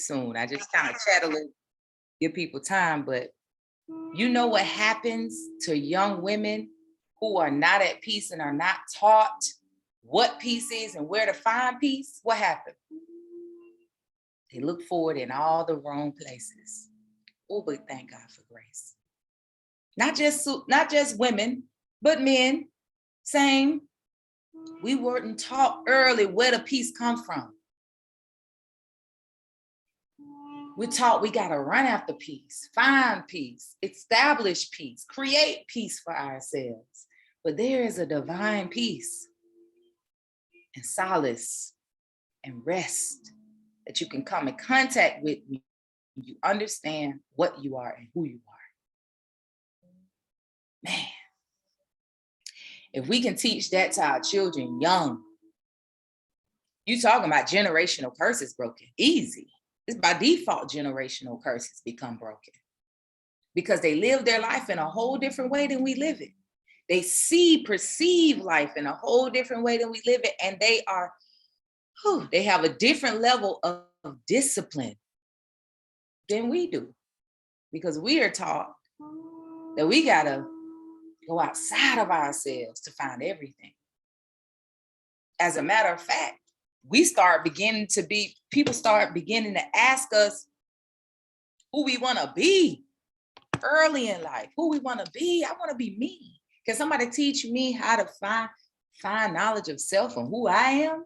soon. I just kind of chat a little, give people time, but you know what happens to young women who are not at peace and are not taught what peace is and where to find peace? What happened? They look for it in all the wrong places. Oh, but thank God for grace. Not just women, but men. Same. We weren't taught early where the peace comes from. We're taught we got to run after peace, find peace, establish peace, create peace for ourselves. But there is a divine peace and solace and rest that you can come in contact with when you understand what you are and who you are. Man, if we can teach that to our children young, you talking about generational curses broken, easy. It's by default generational curses become broken because they live their life in a whole different way than we live it. They perceive life in a whole different way than we live it. And they have a different level of discipline than we do because we are taught that we gotta go outside of ourselves to find everything. As a matter of fact, people start beginning to ask us who we want to be early in life, who we want to be. I want to be me. Can somebody teach me how to find knowledge of self and who I am?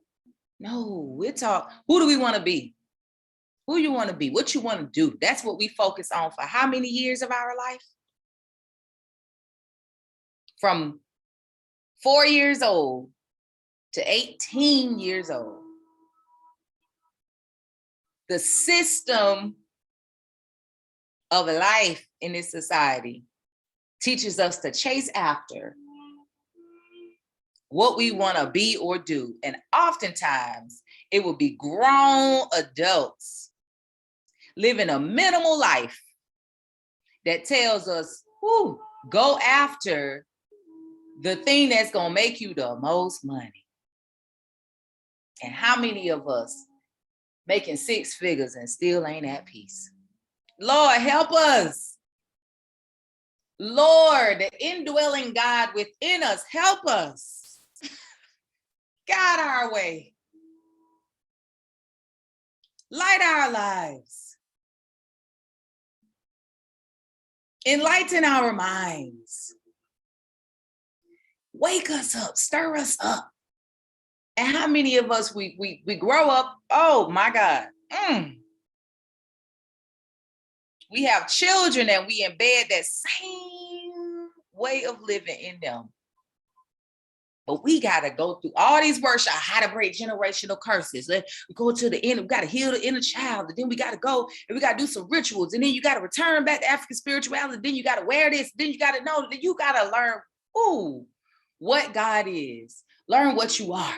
No, we're taught, who do we want to be? Who you want to be? What you want to do? That's what we focus on for how many years of our life? From 4 years old to 18 years old. The system of life in this society teaches us to chase after what we want to be or do. And oftentimes it will be grown adults living a minimal life that tells us, go after the thing that's going to make you the most money. And how many of us making 6 figures and still ain't at peace? Lord, help us. Lord, the indwelling God within us, help us. Guide our way. Light our lives. Enlighten our minds. Wake us up, stir us up. And how many of us, we grow up, oh my God. We have children and we embed that same way of living in them. But we got to go through all these workshops, how to break generational curses. We go to the end, we got to heal the inner child. And then we got to go and we got to do some rituals. And then you got to return back to African spirituality. Then you got to wear this. Then you got to know that you got to learn what God is. Learn what you are.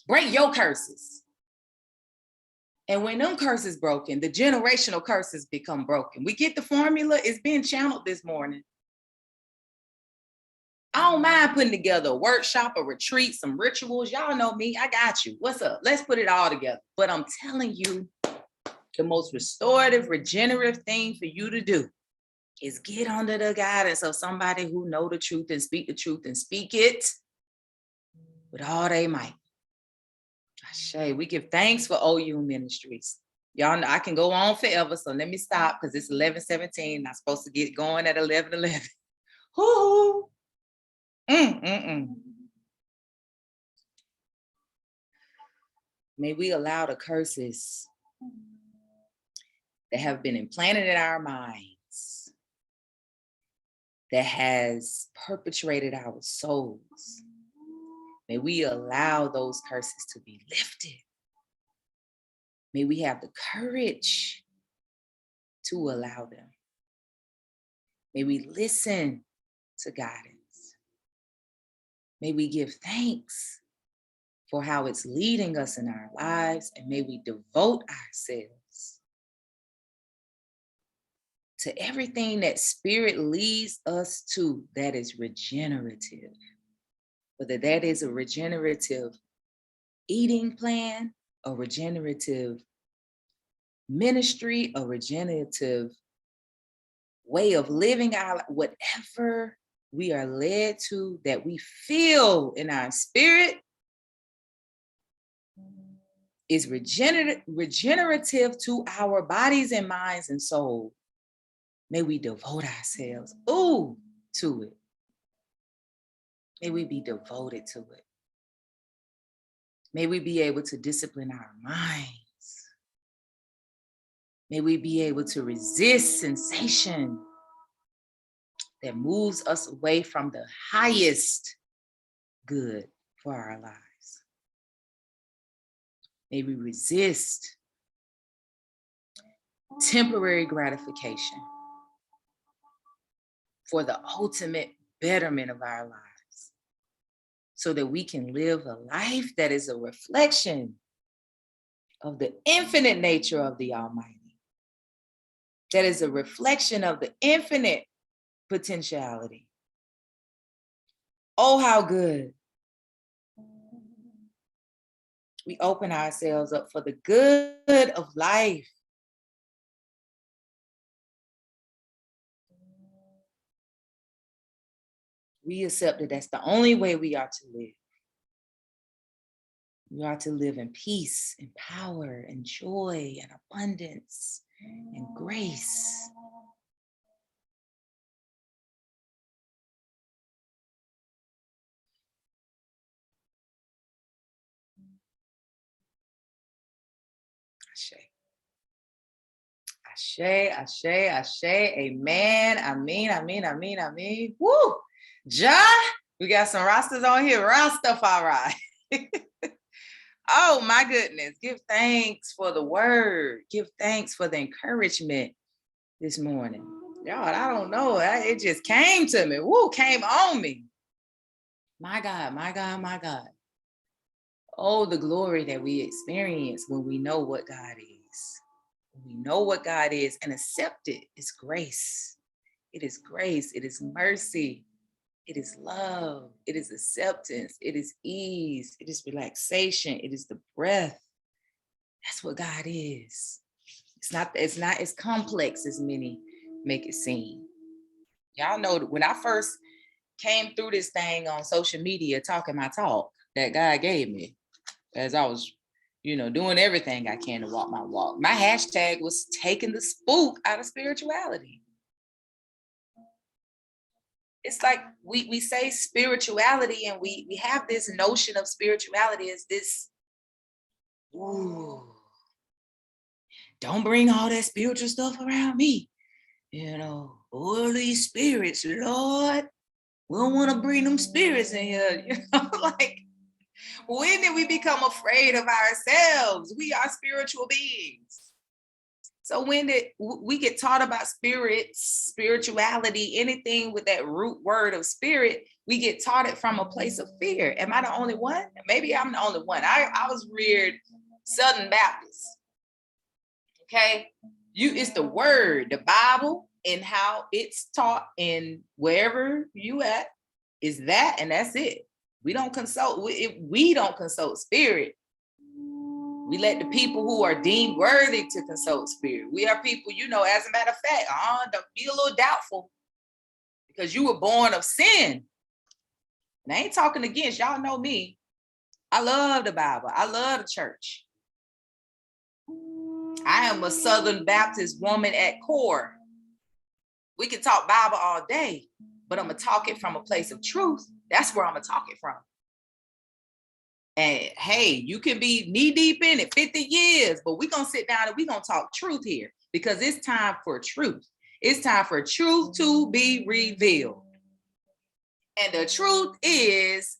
Break your curses. And when them curses broken, the generational curses become broken. We get the formula. It's being channeled this morning. I don't mind putting together a workshop, a retreat, some rituals. Y'all know me. I got you. What's up? Let's put it all together. But I'm telling you, the most restorative, regenerative thing for you to do is get under the guidance of somebody who know the truth and speak it with all they might. Ashe, we give thanks for OU Ministries. Y'all know I can go on forever, so let me stop because it's 11:17. I'm supposed to get going at 11:11. Hoo-hoo. May we allow the curses that have been implanted in our minds, that has perpetrated our souls. May we allow those curses to be lifted. May we have the courage to allow them. May we listen to guidance. May we give thanks for how it's leading us in our lives, and may we devote ourselves to everything that Spirit leads us to that is regenerative. Whether that is a regenerative eating plan, a regenerative ministry, a regenerative way of living our whatever we are led to, that we feel in our spirit, is regenerative to our bodies and minds and soul. May we devote ourselves to it. May we be devoted to it. May we be able to discipline our minds. May we be able to resist sensation that moves us away from the highest good for our lives. May we resist temporary gratification for the ultimate betterment of our lives, so that we can live a life that is a reflection of the infinite nature of the Almighty, that is a reflection of the infinite potentiality. Oh, how good. We open ourselves up for the good of life. We accept that that's the only way we are to live. We are to live in peace and power and joy and abundance and grace. Ashe, ashe, ashe, amen, amen, amen, amen, amen. Woo! John, we got some Rastas on here. Rastafari. Oh my goodness. Give thanks for the word. Give thanks for the encouragement this morning. Y'all, I don't know. It just came to me. Woo, came on me. My God, my God, my God. Oh, the glory that we experience when we know what God is. When we know what God is and accept it. It's grace. It is grace. It is mercy. It is love. It is acceptance. It is ease. It is relaxation. It is the breath. That's what God is. It's not as complex as many make it seem. Y'all know that when I first came through this thing on social media, talking my talk that God gave me, as I was, doing everything I can to walk my walk. My hashtag was taking the spook out of spirituality. It's like we say spirituality, and we have this notion of spirituality as this, don't bring all that spiritual stuff around me. All these spirits, Lord, we don't want to bring them spirits in here. Like, when did we become afraid of ourselves? We are spiritual beings. So when did we get taught about spirituality, anything with that root word of spirit, we get taught it from a place of fear. Am I the only one? Maybe I'm the only one. I was reared Southern Baptist. Okay. It's the word, the Bible, and how it's taught in wherever you at is that, and that's it. We don't consult. We don't consult spirit. We let the people who are deemed worthy to consult spirit. We are people, as a matter of fact, don't be a little doubtful because you were born of sin. And I ain't talking against, y'all know me. I love the Bible. I love the church. I am a Southern Baptist woman at core. We can talk Bible all day, but I'm going to talk it from a place of truth. That's where I'm going to talk it from. And hey, you can be knee deep in it 50 years, but we're going to sit down and we're going to talk truth here because it's time for truth. It's time for truth to be revealed. And the truth is,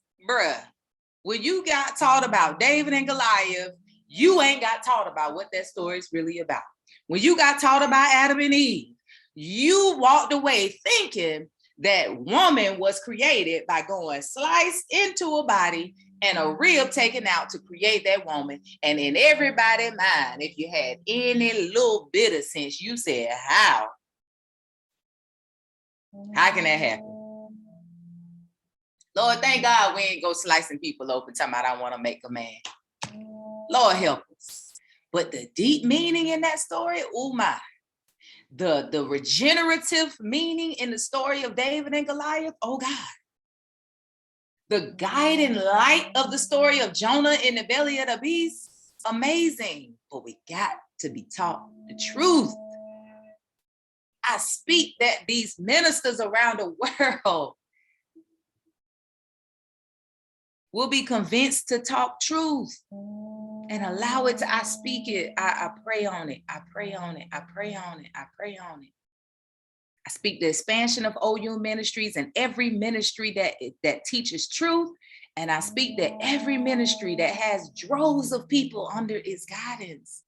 when you got taught about David and Goliath, you ain't got taught about what that story is really about. When you got taught about Adam and Eve, you walked away thinking that woman was created by going sliced into a body and a rib taken out to create that woman. And in everybody's mind, if you had any little bit of sense, you said, how? How can that happen? Lord, thank God we ain't go slicing people open talking about I want to make a man. Lord help us. But the deep meaning in that story, oh my. The regenerative meaning in the story of David and Goliath, oh God. The guiding light of the story of Jonah in the belly of the beast, amazing. But we got to be taught the truth. I speak that these ministers around the world will be convinced to talk truth and allow it to, I speak it, I pray on it, I pray on it, I pray on it, I pray on it. I speak the expansion of OU ministries and every ministry that teaches truth. And I speak that every ministry that has droves of people under its guidance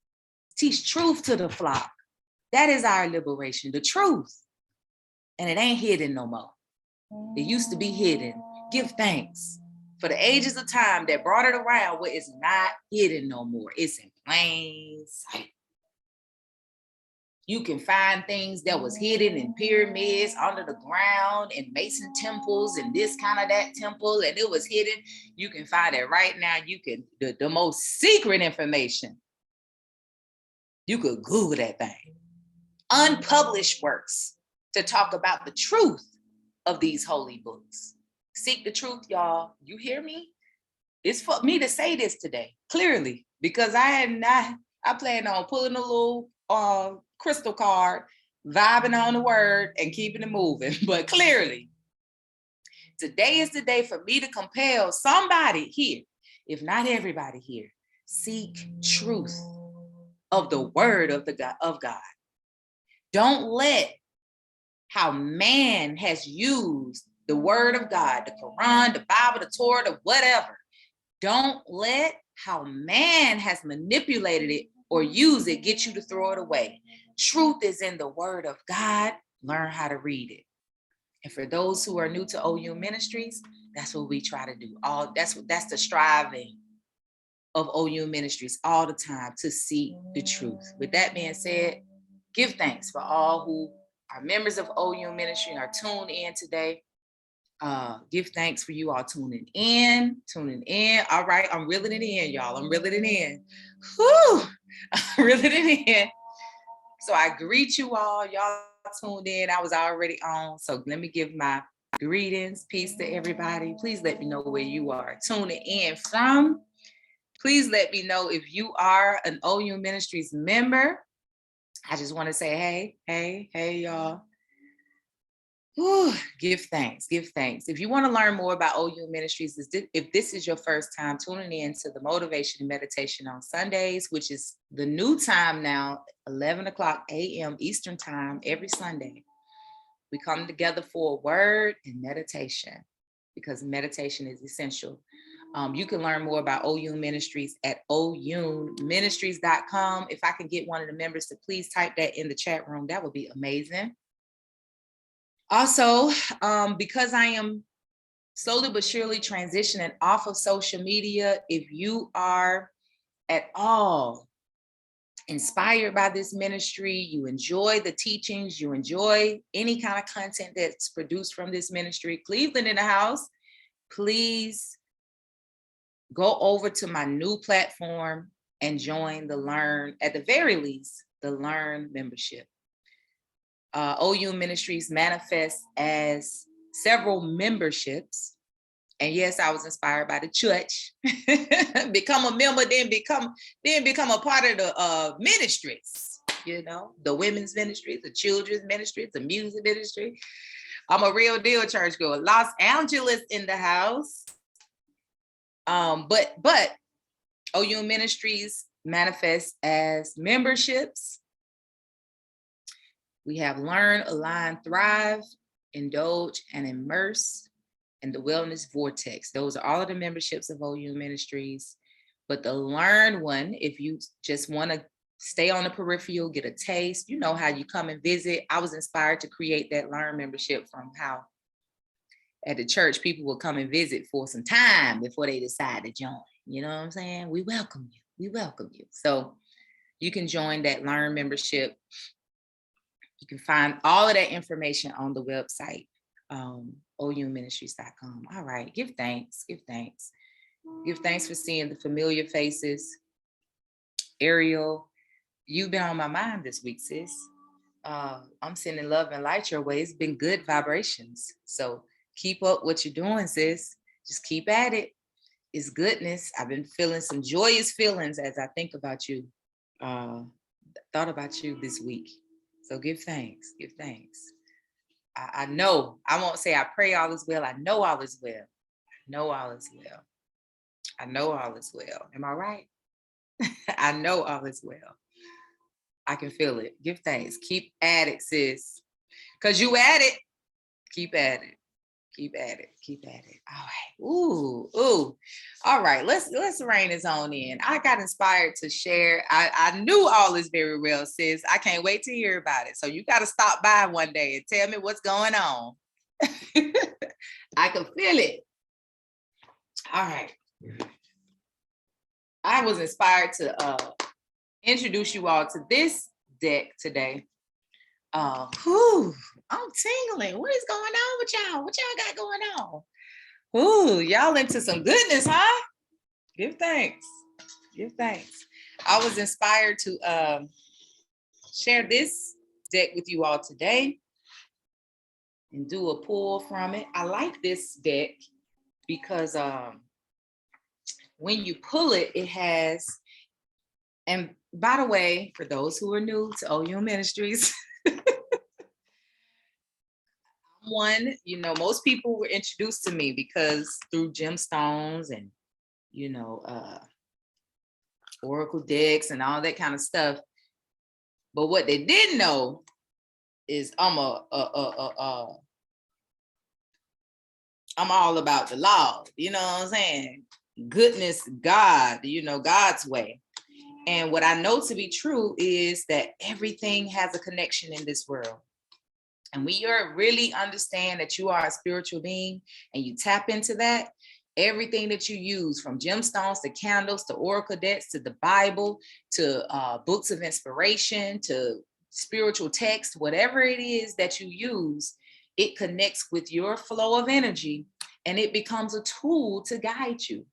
teach truth to the flock. That is our liberation, the truth. And it ain't hidden no more. It used to be hidden. Give thanks for the ages of time that brought it around where it's not hidden no more. It's in plain sight. You can find things that was hidden in pyramids under the ground and Mason temples and this kind of that temple, and it was hidden. You can find it right now. You can, the most secret information, you could Google that thing. Unpublished works to talk about the truth of these holy books. Seek the truth, y'all. You hear me? It's for me to say this today, clearly, because I plan on pulling a little crystal card, vibing on the word and keeping it moving. But clearly, today is the day for me to compel somebody here, if not everybody here, seek truth of the word of God. Don't let how man has used the word of God, the Quran, the Bible, the Torah, the whatever. Don't let how man has manipulated it or used it get you to throw it away. Truth is in the word of God. Learn how to read it. And for those who are new to OU Ministries, that's what we try to do. That's the striving of OU Ministries all the time, to seek the truth. With that being said, give thanks for all who are members of OU Ministry and are tuned in today. Give thanks for you all tuning in. All right, I'm reeling it in, y'all. I'm reeling it in. Whew, I'm reeling it in. So I greet you all. Y'all tuned in. I was already on. So let me give my greetings. Peace to everybody. Please let me know where you are tuning in from. Please let me know if you are an OU Ministries member. I just want to say, hey, y'all. Whew, give thanks. If you want to learn more about OU Ministries, if this is your first time tuning in to the Motivation and Meditation on Sundays, which is the new time now, 11 o'clock a.m. Eastern time, every Sunday, we come together for a word and meditation, because meditation is essential. You can learn more about OU Ministries at ouministries.com. If I can get one of the members to please type that in the chat room, that would be amazing. Also, because I am slowly but surely transitioning off of social media, if you are at all inspired by this ministry, you enjoy the teachings, you enjoy any kind of content that's produced from this ministry, Cleveland in the house, please go over to my new platform and join the Learn, at the very least, the Learn membership. OU Ministries manifests as several memberships. And yes, I was inspired by the church. Become a member, then become a part of the ministries, the women's ministry, the children's ministry, the music ministry. I'm a real deal church girl. Los Angeles in the house. But OU Ministries manifests as memberships. We have Learn, Align, Thrive, Indulge, and Immerse, and the Wellness Vortex. Those are all of the memberships of OU Ministries. But the Learn one, if you just want to stay on the peripheral, get a taste, you know how you come and visit. I was inspired to create that Learn membership from how at the church people will come and visit for some time before they decide to join. You know what I'm saying? We welcome you. So you can join that Learn membership. You can find all of that information on the website, ouministries.com. All right, give thanks. Give thanks for seeing the familiar faces. Ariel, you've been on my mind this week, sis. I'm sending love and light your way. It's been good vibrations. So keep up what you're doing, sis. Just keep at it. It's goodness. I've been feeling some joyous feelings as I think about you. Thought about you this week. So give thanks. Give thanks. I know. I won't say I pray all is well. I know all is well. I know all is well. I know all is well. Am I right? I know all is well. I can feel it. Give thanks. Keep at it, sis. Because you at it. Keep at it. Keep at it. Keep at it. All right. Ooh. All right. Let's rein this on in. I got inspired to share. I knew all is very well, sis. I can't wait to hear about it. So you got to stop by one day and tell me what's going on. I can feel it. All right. I was inspired to introduce you all to this deck today. I'm tingling. What is going on with y'all? What y'all got going on? Ooh, y'all into some goodness, huh? Give thanks. Give thanks. I was inspired to share this deck with you all today and do a pull from it. I like this deck because when you pull it, it has, and by the way, for those who are new to OU Ministries, most people were introduced to me because through gemstones and, oracle decks and all that kind of stuff. But what they didn't know is I'm all about the law. You know what I'm saying? Goodness, God, God's way. And what I know to be true is that everything has a connection in this world. And when you really understand that you are a spiritual being and you tap into that, everything that you use, from gemstones to candles to oracle decks to the Bible to books of inspiration to spiritual text, whatever it is that you use, it connects with your flow of energy and it becomes a tool to guide you,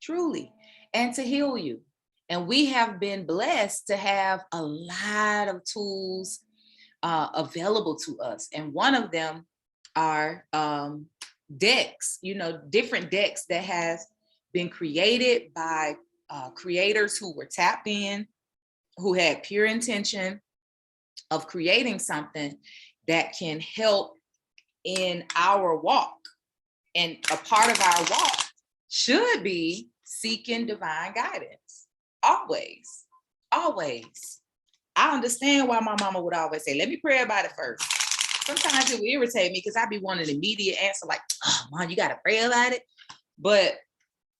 truly, and to heal you. And we have been blessed to have a lot of tools available to us. And one of them are decks, different decks that has been created by creators who were tapped in, who had pure intention of creating something that can help in our walk. And a part of our walk should be seeking divine guidance. Always. I understand why my mama would always say, let me pray about it first. Sometimes it would irritate me because I'd be wanting an immediate answer like, oh, Mom, you got to pray about it. But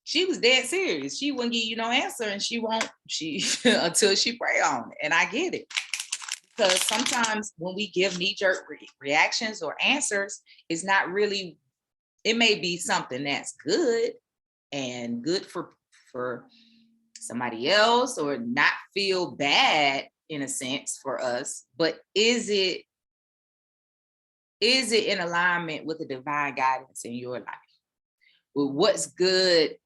she was dead serious. She wouldn't give you no answer and she until she pray on it. And I get it. Because sometimes when we give knee-jerk reactions or answers, it's not really, it may be something that's good and good for somebody else or not feel bad in a sense for us, but is it in alignment with the divine guidance in your life, with what's good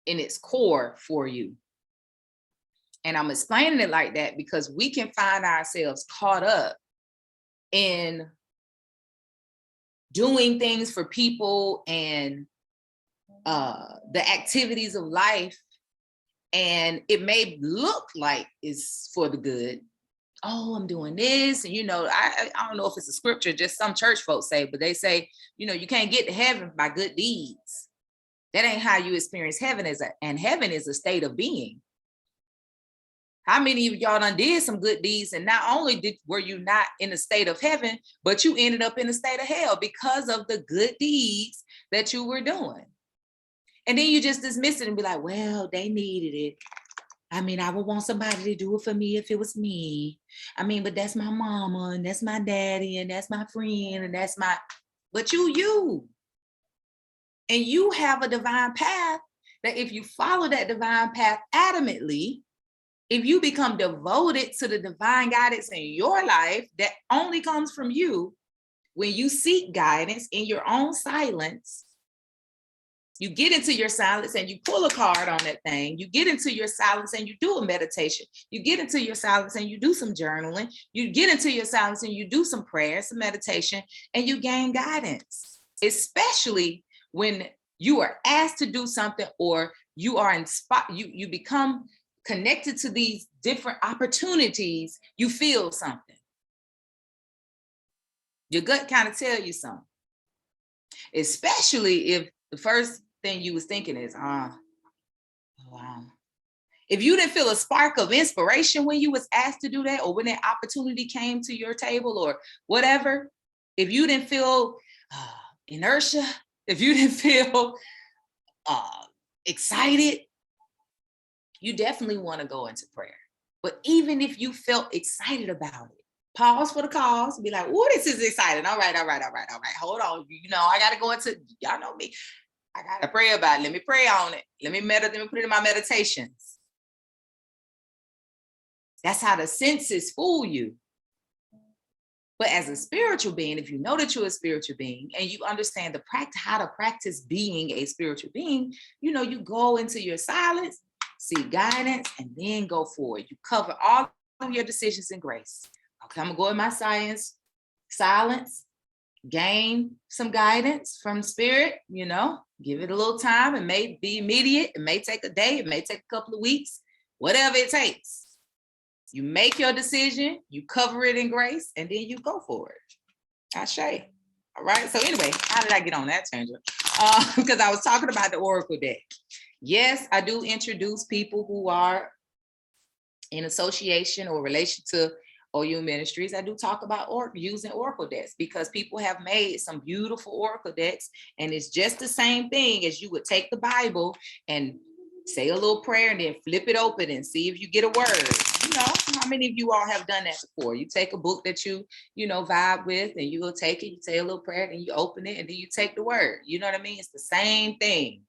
in its core for you? And I'm explaining it like that because we can find ourselves caught up in doing things for people and the activities of life, and it may look like it's for the good. Oh, I'm doing this. And, I don't know if it's a scripture, just some church folks say, but they say, you can't get to heaven by good deeds. That ain't how you experience heaven. And heaven is a state of being. How many of y'all done did some good deeds and not only were you not in a state of heaven, but you ended up in a state of hell because of the good deeds that you were doing? And then you just dismiss it and be like, well, they needed it. I mean, I would want somebody to do it for me if it was me. I mean, but that's my mama and that's my daddy and that's my friend and but you. And you have a divine path that if you follow that divine path adamantly, if you become devoted to the divine guidance in your life that only comes from you, when you seek guidance in your own silence, You get into your silence and you pull a card on that thing. You get into your silence and you do a meditation. You get into your silence and you do some journaling. You get into your silence and you do some prayer, some meditation, and you gain guidance, especially when you are asked to do something or you are inspired, you become connected to these different opportunities. You feel something. Your gut kind of tell you something, especially if the first thing you was thinking is, wow. If you didn't feel a spark of inspiration when you was asked to do that, or when that opportunity came to your table or whatever, if you didn't feel inertia, if you didn't feel excited, you definitely want to go into prayer. But even if you felt excited about it, pause for the cause, be like, oh, this is exciting. All right. Hold on. I got to go into, y'all know me. I got to pray about it. Let me pray on it. Let me put it in my meditations. That's how the senses fool you. But as a spiritual being, if you know that you're a spiritual being and you understand how to practice being a spiritual being, you go into your silence, seek guidance, and then go forward. You cover all of your decisions in grace. Okay, I'm gonna go in my silence, gain some guidance from spirit, give it a little time. It may be immediate. It may take a day. It may take a couple of weeks, whatever it takes. You make your decision, you cover it in grace, and then you go for it. Ashe. All right. So anyway, how did I get on that tangent? Because I was talking about the Oracle deck. Yes, I do introduce people who are in association or relation to OU Ministries. I do talk about using Oracle decks because people have made some beautiful Oracle decks, and it's just the same thing as you would take the Bible and say a little prayer and then flip it open and see if you get a word. How many of you all have done that before? You take a book that you vibe with, and you will take it, you say a little prayer, and you open it, and then you take the word. You know what I mean? It's the same thing.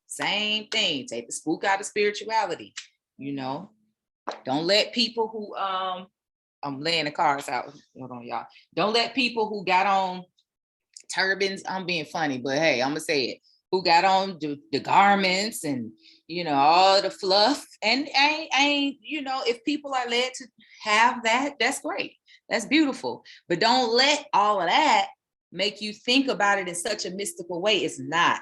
Same thing. Take the spook out of spirituality. Don't let people who I'm laying the cards out. Hold on, y'all. Don't let people who got on turbans, I'm being funny, but hey, I'm gonna say it, who got on the garments and all the fluff, and ain't if people are led to have that, that's great, that's beautiful, but don't let all of that make you think about it in such a mystical way. It's not.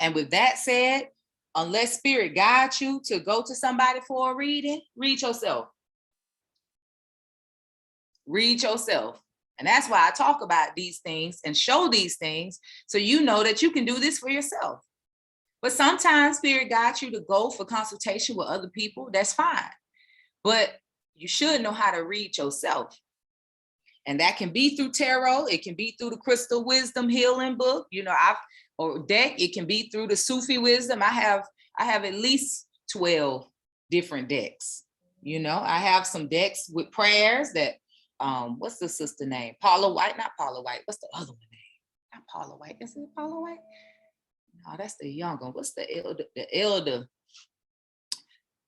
And with that said, unless spirit guides you to go to somebody for a reading, read yourself. Read yourself. And that's why I talk about these things and show these things, so you know that you can do this for yourself. But sometimes spirit guides you to go for consultation with other people. That's fine. But you should know how to read yourself. And that can be through tarot. It can be through the Crystal Wisdom Healing book, or deck. It can be through the Sufi Wisdom. I have at least 12 different decks. I have some decks with prayers that, what's the sister name? Paula White, not Paula White. What's the other one name? Not Paula White. Is it Paula White? No, that's the young one. What's the elder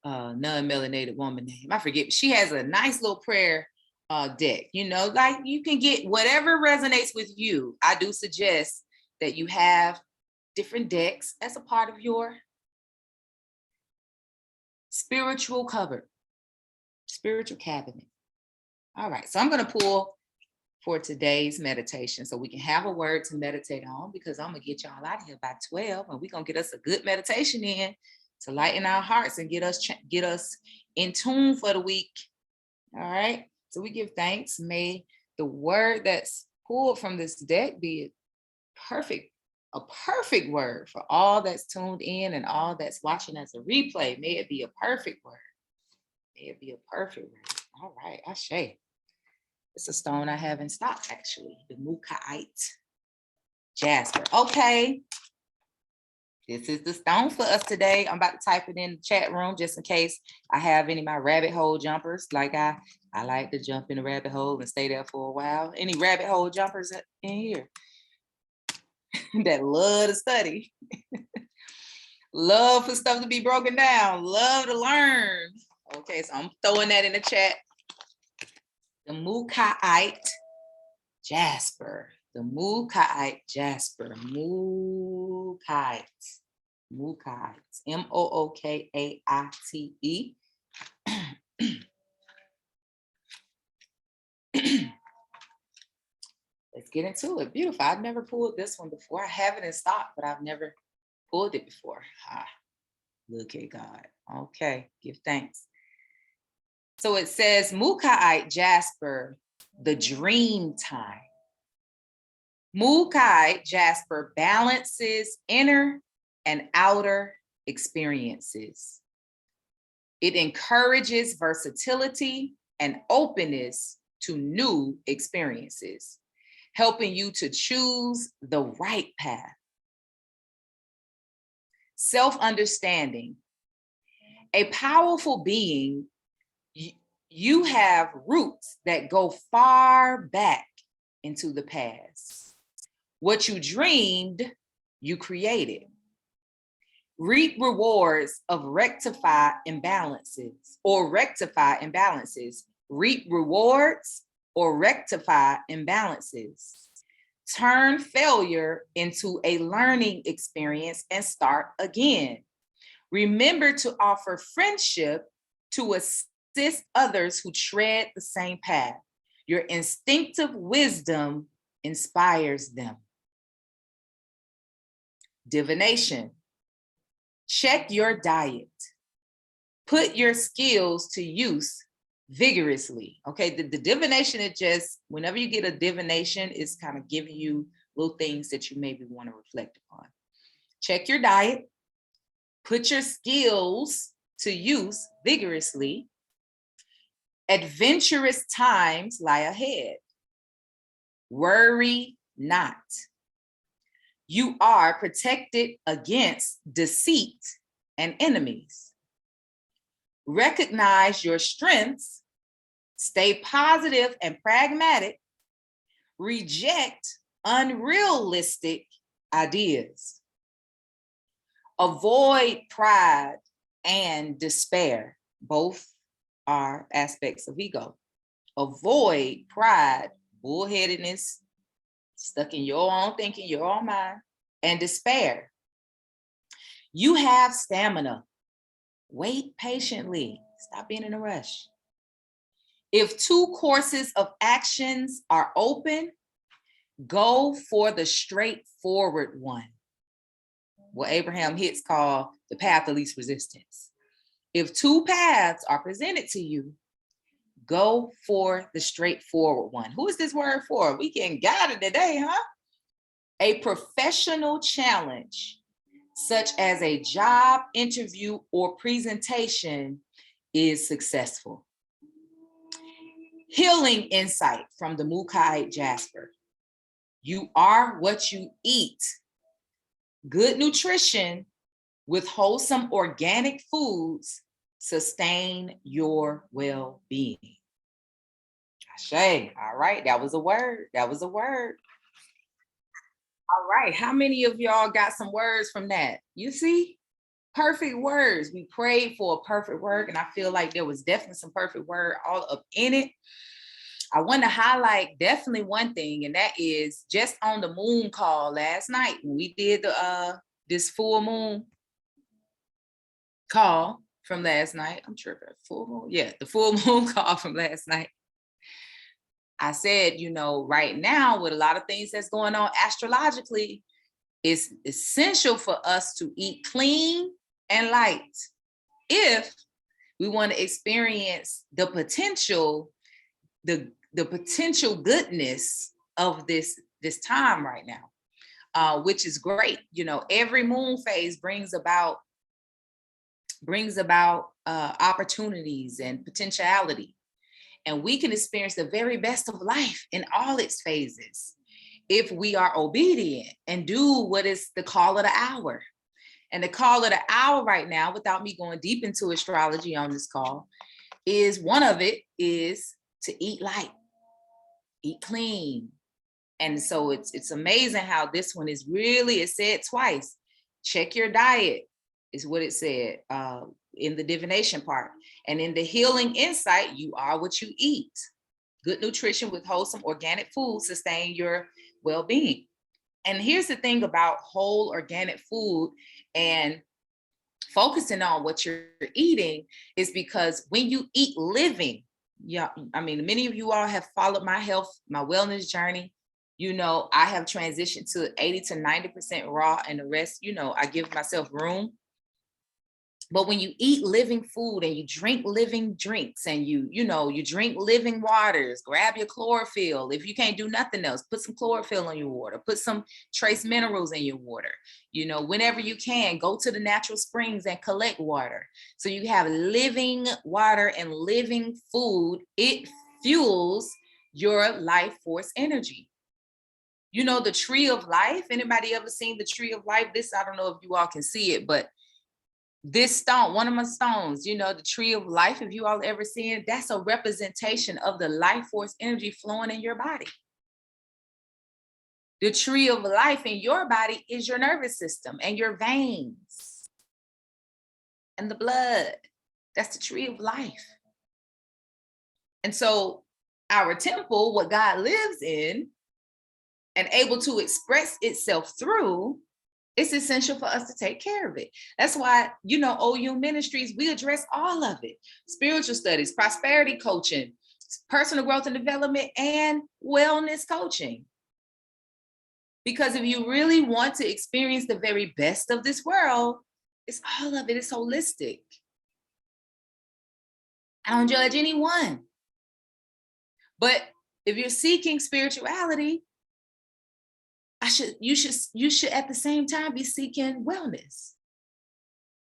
non-melanated woman name? I forget. She has a nice little prayer deck. Like you can get whatever resonates with you. I do suggest that you have different decks as a part of your spiritual cupboard, spiritual cabinet. All right, so I'm going to pull for today's meditation so we can have a word to meditate on, because I'm going to get y'all out of here by 12, and we're going to get us a good meditation in to lighten our hearts and get us in tune for the week. All right, so we give thanks. May the word that's pulled from this deck be a perfect word for all that's tuned in and all that's watching as a replay. May it be a perfect word. May it be a perfect word. All right, Ashe. It's a stone I have in stock, actually. The Mukaite Jasper. Okay. This is the stone for us today. I'm about to type it in the chat room just in case I have any of my rabbit hole jumpers. Like I like to jump in the rabbit hole and stay there for a while. Any rabbit hole jumpers in here that love to study? Love for stuff to be broken down. Love to learn. Okay, so I'm throwing that in the chat. The Mukaite Jasper, The Mookite Jasper. Mookite. Mookite. Mookaite. Let's get into it. Beautiful. I've never pulled this one before. I have it in stock, but I've never pulled it before. Look at God. Okay, give thanks. So it says, Mookite Jasper, the dream time. Mookite Jasper balances inner and outer experiences. It encourages versatility and openness to new experiences, helping you to choose the right path. Self-understanding. A powerful being, you have roots that go far back into the past. What you dreamed, you created. Reap rewards of rectify imbalances. Reap rewards or rectify imbalances. Turn failure into a learning experience and start again. Remember to offer friendship to assist others who tread the same path. Your instinctive wisdom inspires them. Divination. Check your diet. Put your skills to use vigorously. Okay, the divination is just, whenever you get a divination, it's kind of giving you little things that you maybe want to reflect upon. Check your diet. Put your skills to use vigorously. Adventurous times lie ahead. Worry not. You are protected against deceit and enemies. Recognize your strengths. Stay positive and pragmatic. Reject unrealistic ideas. Avoid pride and despair. Both are aspects of ego. Avoid pride, bullheadedness, stuck in your own thinking, your own mind, and despair. You have stamina. Wait patiently. Stop being in a rush. If 2 courses of actions are open, go for the straightforward one. What Abraham Hicks called the path of least resistance. If 2 paths are presented to you, go for the straightforward one. Who is this word for? We getting guided today, huh? A professional challenge, such as a job interview or presentation, is successful. Healing insight from the Mookite Jasper. You are what you eat. Good nutrition with wholesome organic foods sustain your well-being. Ashe. All right, that was a word. That was a word. All right, how many of y'all got some words from that? You see, perfect words. We prayed for a perfect word, and I feel like there was definitely some perfect word all up in it. I want to highlight definitely one thing, and that is just on the moon call last night when we did the this full moon call from last night. I'm tripping. Full moon, yeah, the full moon call from last night. I said, you know, right now with a lot of things that's going on astrologically, it's essential for us to eat clean and light if we want to experience the potential, the potential goodness of this time right now, which is great. You know, every moon phase brings about opportunities and potentiality. And we can experience the very best of life in all its phases if we are obedient and do what is the call of the hour. And the call of the hour right now, without me going deep into astrology on this call, is one of it is to eat light, eat clean. And so it's amazing how this one is really, it said twice, check your diet is what it said in the divination part. And in the healing insight, you are what you eat. Good nutrition with wholesome organic food sustain your well-being. And here's the thing about whole organic food and focusing on what you're eating is because when you eat living, yeah, I mean, many of you all have followed my health, my wellness journey. You know, I have transitioned to 80 to 90% raw, and the rest, you know, I give myself room. But when you eat living food and you drink living drinks and you drink living waters, grab your chlorophyll. If you can't do nothing else, put some chlorophyll in your water, put some trace minerals in your water. You know, whenever you can, go to the natural springs and collect water. So you have living water and living food. It fuels your life force energy. You know, the tree of life. Anybody ever seen the tree of life? This, I don't know if you all can see it, but this stone, one of my stones, you know, the tree of life, if you all ever seen it, that's a representation of the life force energy flowing in your body. The tree of life in your body is your nervous system and your veins and the blood. That's the tree of life. And so our temple, what God lives in and able to express itself through, it's essential for us to take care of it. That's why, you know, OU Ministries, we address all of it. Spiritual studies, prosperity coaching, personal growth and development, and wellness coaching. Because if you really want to experience the very best of this world, it's all of it. It's holistic. I don't judge anyone. But if you're seeking spirituality, you should at the same time be seeking wellness.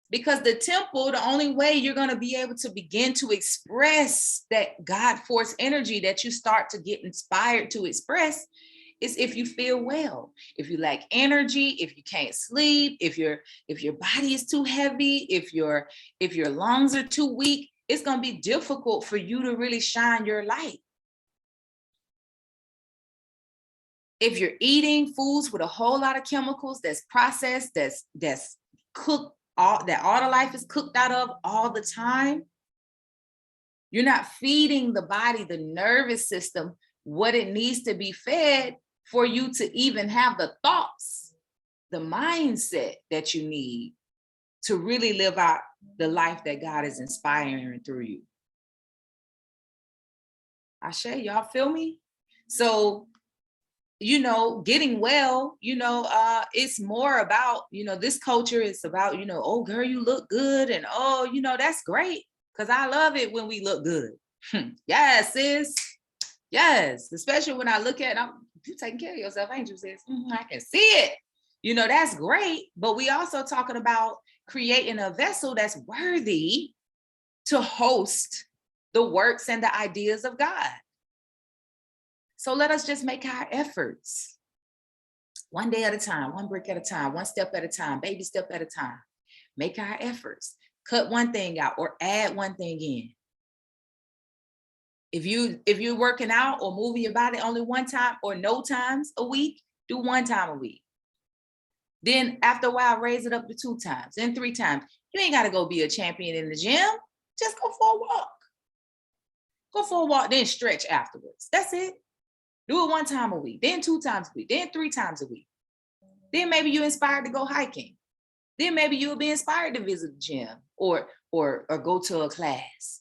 Because the temple, the only way you're going to be able to begin to express that God force energy that you start to get inspired to express is if you feel well. If you lack energy, if you can't sleep, if your body is too heavy, if your lungs are too weak, it's going to be difficult for you to really shine your light. If you're eating foods with a whole lot of chemicals that's processed, that's cooked, that all the life is cooked out of all the time, you're not feeding the body, the nervous system, what it needs to be fed for you to even have the thoughts, the mindset that you need to really live out the life that God is inspiring through you. Ashe, y'all feel me? So, you know, getting well, you know, it's more about, you know, this culture is about, you know, oh, girl, you look good. And, oh, you know, that's great. Because I love it when we look good. Yes, sis. Yes. Especially when I look at, you taking care of yourself, ain't you, sis? I can see it. You know, that's great. But we also talking about creating a vessel that's worthy to host the works and the ideas of God. So let us just make our efforts. One day at a time, one brick at a time, one step at a time, baby step at a time. Make our efforts. Cut one thing out or add one thing in. If you're working out or moving your body only one time or no times a week, do one time a week. Then after a while, raise it up to 2 times, then 3 times. You ain't got to go be a champion in the gym. Just go for a walk. Go for a walk, then stretch afterwards. That's it. Do it 1 time a week, then 2 times a week, then 3 times a week. Then maybe you're inspired to go hiking. Then maybe you'll be inspired to visit the gym or go to a class.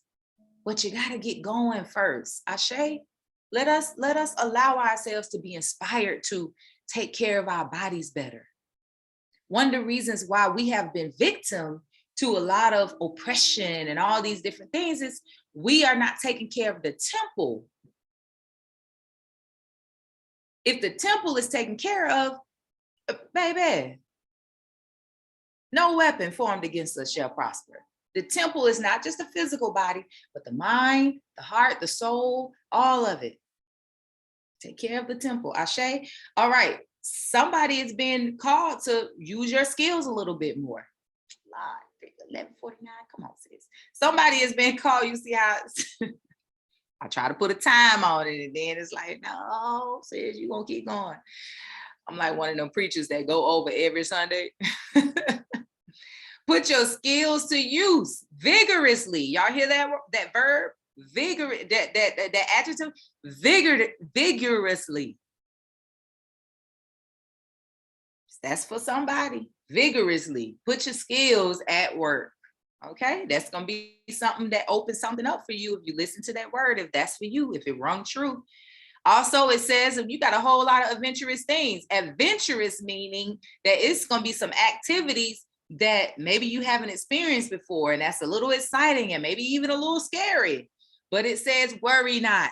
But you got to get going first. Ashe, let us allow ourselves to be inspired to take care of our bodies better. One of the reasons why we have been victim to a lot of oppression and all these different things is we are not taking care of the temple. If the temple is taken care of, baby, no weapon formed against us shall prosper. The temple is not just a physical body, but the mind, the heart, the soul, all of it. Take care of the temple. Ashe. All right. Somebody is being called to use your skills a little bit more. 11:49. Come on, sis. Somebody is being called. You see how I try to put a time on it, and then it's like, no, sis, you gonna keep going. I'm like one of them preachers that go over every Sunday. Put your skills to use vigorously. Y'all hear that verb? Vigorous, that adjective, vigorously. That's for somebody. Vigorously put your skills at work. Okay, that's going to be something that opens something up for you if you listen to that word, if that's for you, if it rung true. Also, it says if you got a whole lot of adventurous things, adventurous meaning that it's going to be some activities that maybe you haven't experienced before, and that's a little exciting and maybe even a little scary. But it says, worry not.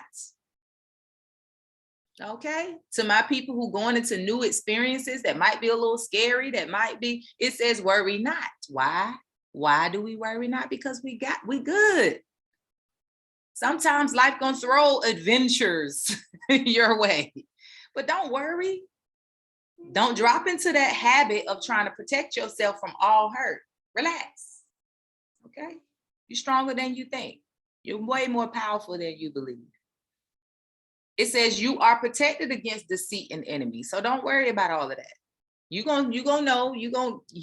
Okay, to my people who going into new experiences that might be a little scary, it says worry not. Why do we worry not? Because we good. Sometimes life gonna throw adventures your way, but don't worry. Don't drop into that habit of trying to protect yourself from all hurt. Relax. Okay, you're stronger than you think. You're way more powerful than you believe. It says you are protected against deceit and enemy. So don't worry about all of that. You're gonna know, you're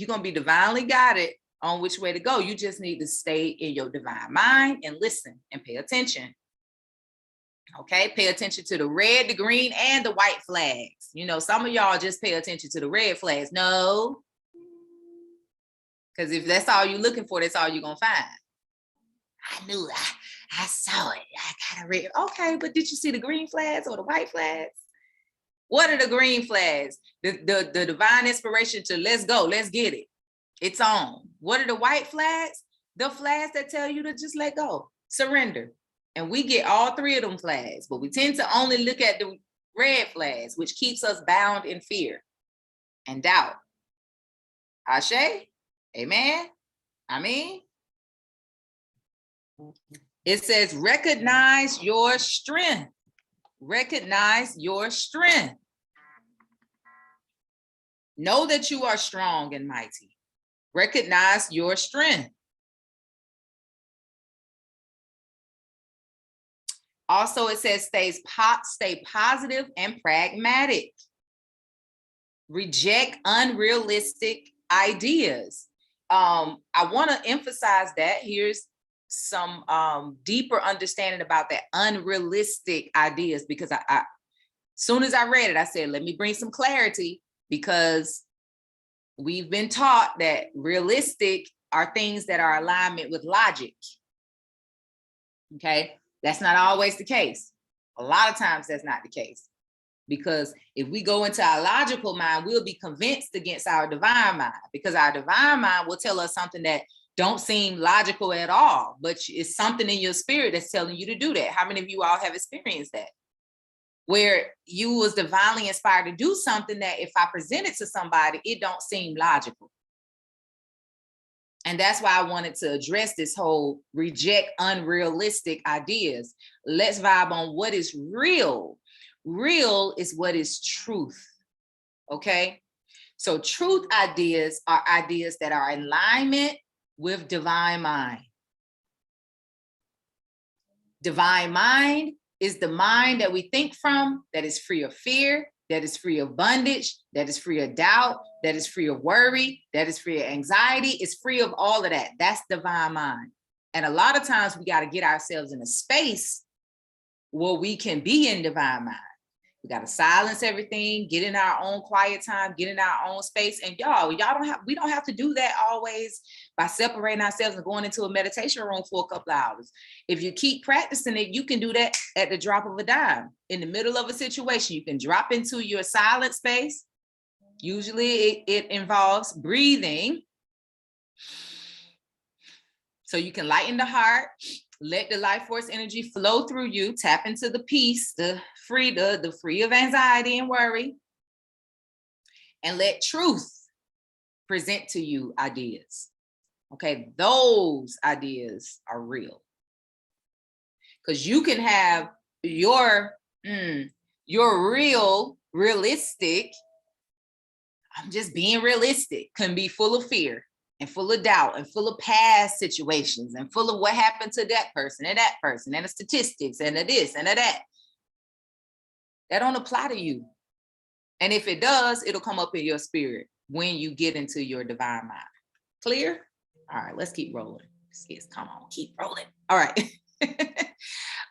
gonna be divinely guided on which way to go. You just need to stay in your divine mind and listen and pay attention. Okay, pay attention to the red, the green, and the white flags. You know, some of y'all just pay attention to the red flags. No, because if that's all you're looking for, that's all you're gonna find. I knew I saw it. I got to read. Okay, but did you see the green flags or the white flags? What are the green flags? The divine inspiration to let's go, let's get it. It's on. What are the white flags? The flags that tell you to just let go, surrender. And we get all three of them flags, but we tend to only look at the red flags, which keeps us bound in fear and doubt. Ashe? Amen? I mean, it says, recognize your strength. Recognize your strength. Know that you are strong and mighty. Recognize your strength. Also, it says stay positive and pragmatic. Reject unrealistic ideas. I want to emphasize that. Here's some deeper understanding about that unrealistic ideas, because I soon as I read it, I said, let me bring some clarity, because we've been taught that realistic are things that are alignment with logic. Okay, that's not always the case. A lot of times that's not the case, because if we go into our logical mind, we'll be convinced against our divine mind, because our divine mind will tell us something that don't seem logical at all, but it's something in your spirit that's telling you to do that. How many of you all have experienced that? Where you was divinely inspired to do something that if I present it to somebody, it don't seem logical. And that's why I wanted to address this whole reject unrealistic ideas. Let's vibe on what is real. Real is what is truth. Okay. So truth ideas are ideas that are in alignment with divine mind. Divine mind is the mind that we think from, that is free of fear, that is free of bondage, that is free of doubt, that is free of worry, that is free of anxiety. It's free of all of that. That's divine mind. And a lot of times we got to get ourselves in a space where we can be in divine mind. We got to silence everything, get in our own quiet time, get in our own space. And we don't have to do that always by separating ourselves and going into a meditation room for a couple of hours. If you keep practicing it, you can do that at the drop of a dime. In the middle of a situation, you can drop into your silent space. Usually it involves breathing. So you can lighten the heart, let the life force energy flow through you, tap into the peace, the free of anxiety and worry, and let truth present to you ideas. Okay, those ideas are real. Because you can have your realistic, I'm just being realistic, can be full of fear and full of doubt and full of past situations and full of what happened to that person and the statistics and the this and the that. That don't apply to you. And if it does, it'll come up in your spirit when you get into your divine mind. Clear? All right, let's keep rolling. Come on, keep rolling. All right.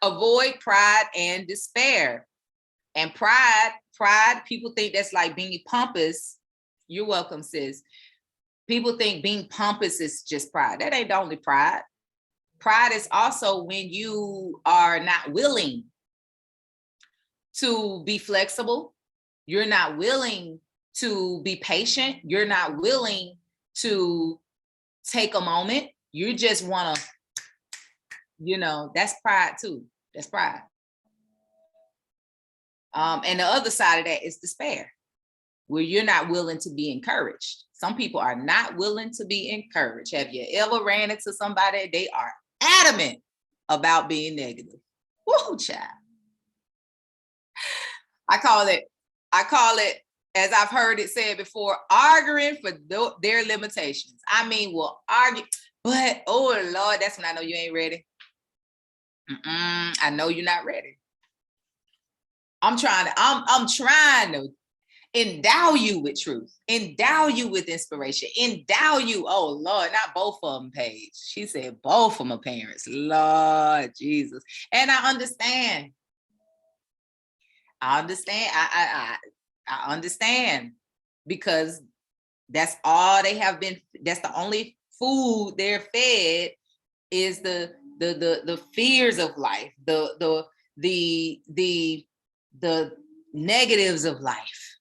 Avoid pride and despair. And pride, people think that's like being pompous You're welcome, sis. People think being pompous is just pride. That ain't the only pride. Pride is also when you are not willing to be flexible. You're not willing to be patient. You're not willing to take a moment. You just want to, that's pride too. That's pride. And the other side of that is despair, where you're not willing to be encouraged. Some people are not willing to be encouraged. Have you ever ran into somebody? They are adamant about being negative. Woo, child. I call it, as I've heard it said before, arguing for their limitations. I mean, we'll argue, but oh Lord, that's when I know you ain't ready. I know you're not ready. I'm trying to endow you with truth, endow you with inspiration, endow you. Oh Lord, not both of them, Paige. She said both of my parents. Lord Jesus. And I understand. I understand, because that's all they have been. That's the only food they're fed is the fears of life, the negatives of life.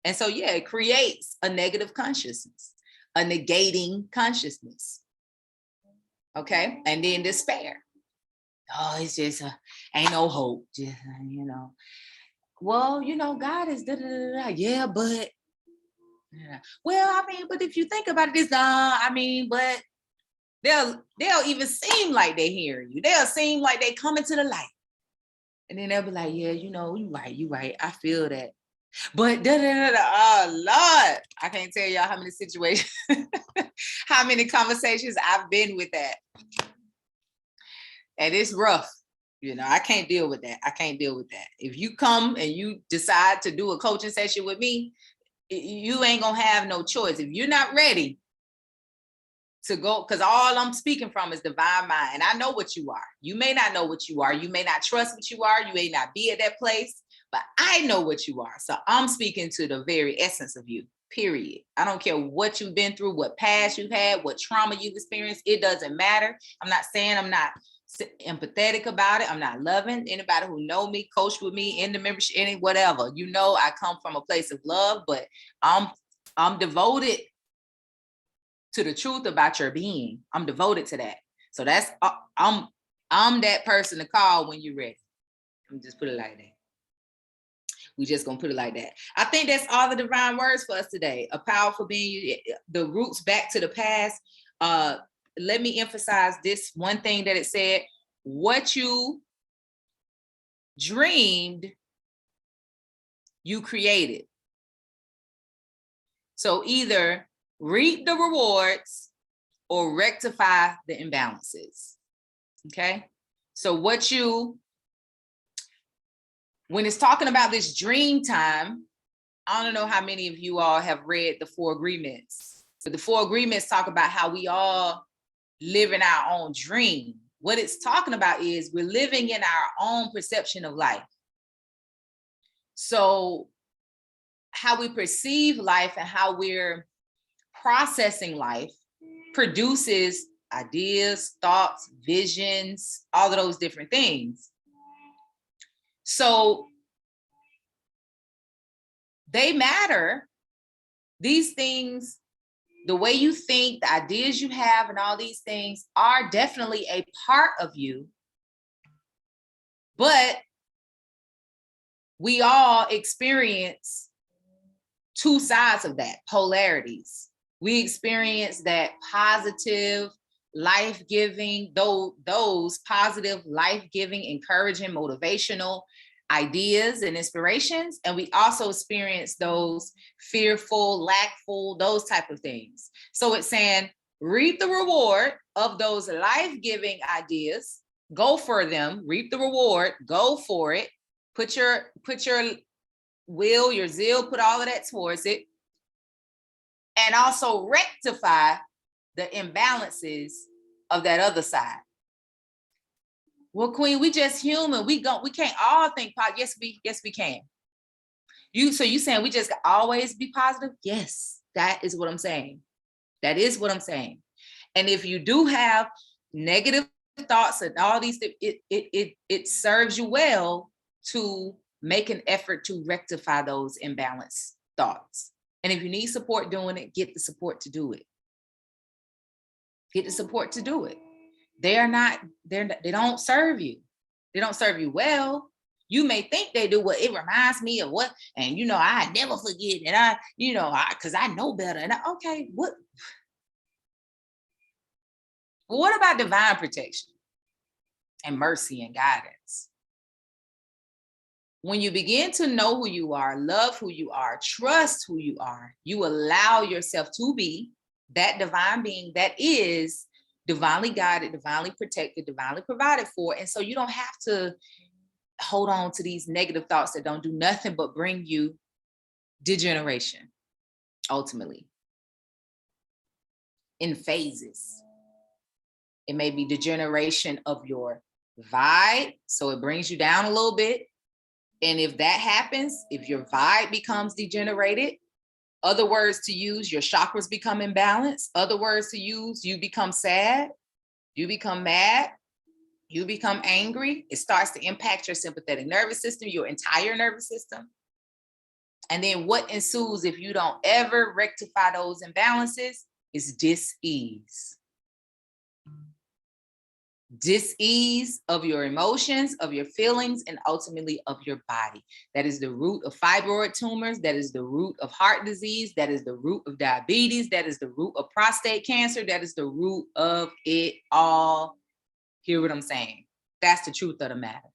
And so, yeah, it creates a negative consciousness, a negating consciousness. Okay. And then despair. Oh, it's just ain't no hope. Just, well, God is yeah, but well, I mean, but if you think about it, it's but they'll even seem like they hearing you. They'll seem like they coming to the light. And then they'll be like, yeah, you right. I feel that. But oh Lord, I can't tell y'all how many situations, how many conversations I've been with that. And it's rough. I can't deal with that. If you come and you decide to do a coaching session with me, you ain't gonna have no choice. If you're not ready to go, because all I'm speaking from is divine mind. And I know what you are. You may not know what you are. You may not trust what you are. You may not be at that place, but I know what you are. So I'm speaking to the very essence of you, period. I don't care what you've been through, what past you've had, what trauma you've experienced. It doesn't matter. I'm not saying I'm not empathetic about it. I'm not loving. Anybody who know me, coach with me in the membership, any whatever, I come from a place of love, but I'm devoted to the truth about your being. I'm devoted to that. So that's I'm that person to call when you're ready. Let me just put it like that. We just gonna put it like that. I think that's all the divine words for us today. A powerful being, the roots back to the past. Let me emphasize this one thing that it said: what you dreamed, you created. So either reap the rewards or rectify the imbalances. Okay. So when it's talking about this dream time, I don't know how many of you all have read the 4 agreements, but the 4 agreements talk about how we all live in our own dream. What it's talking about is we're living in our own perception of life. So how we perceive life and how we're processing life produces ideas, thoughts, visions, all of those different things. So they matter. These things, the way you think, the ideas you have, and all these things are definitely a part of you. But we all experience 2 sides of that, polarities. We experience that positive, life-giving, those positive, life-giving, encouraging, motivational ideas and inspirations. And we also experience those fearful, lackful, those type of things. So it's saying, reap the reward of those life-giving ideas, go for them, reap the reward, go for it, put your will, your zeal, put all of that towards it. And also rectify the imbalances of that other side. Well, Queen, we just human. We can't all think positive. Yes, we can. So you saying we just always be positive? Yes, that is what I'm saying. That is what I'm saying. And if you do have negative thoughts and all these, it serves you well to make an effort to rectify those imbalanced thoughts. And if you need support doing it, get the support to do it. Get the support to do it. They don't serve you. They don't serve you well. You may think they do. Well, it reminds me of what, and I never forget, and because I know better. And okay, what about divine protection and mercy and guidance? When you begin to know who you are, love who you are, trust who you are, you allow yourself to be that divine being that is divinely guided, divinely protected, divinely provided for. And so you don't have to hold on to these negative thoughts that don't do nothing but bring you degeneration, ultimately, in phases. It may be degeneration of your vibe, so it brings you down a little bit. And if that happens, if your vibe becomes degenerated, other words to use, your chakras become imbalanced. Other words to use, you become sad, you become mad, you become angry. It starts to impact your sympathetic nervous system, your entire nervous system. And then what ensues if you don't ever rectify those imbalances is dis-ease. Dis-ease of your emotions, of your feelings, and ultimately of your body. That is the root of fibroid tumors. That is the root of heart disease. That is the root of diabetes. That is the root of prostate cancer. That is the root of it all. Hear what I'm saying? That's the truth of the matter.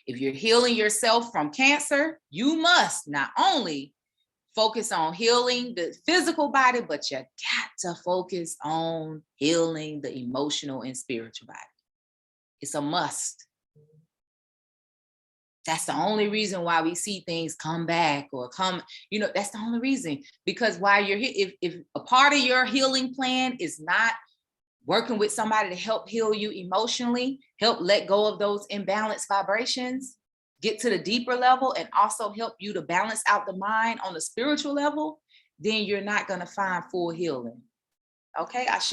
If you're healing yourself from cancer, you must not only focus on healing the physical body, but you got to focus on healing the emotional and spiritual body. It's a must. That's the only reason why we see things come back or come, that's the only reason. Because while you're here, if a part of your healing plan is not working with somebody to help heal you emotionally, help let go of those imbalanced vibrations, get to the deeper level, and also help you to balance out the mind on the spiritual level, then you're not going to find full healing. Okay, Ashe?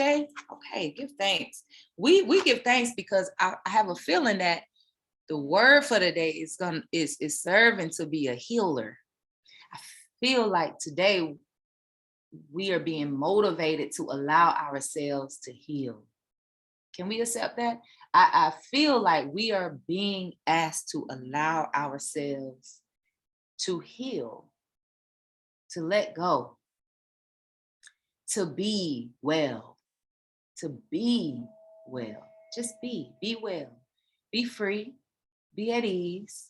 Okay, give thanks. We give thanks because I have a feeling that the word for today is serving to be a healer. I feel like today we are being motivated to allow ourselves to heal. Can we accept that? I feel like we are being asked to allow ourselves to heal, to let go, to be well, to be well. Just be well, be free, be at ease,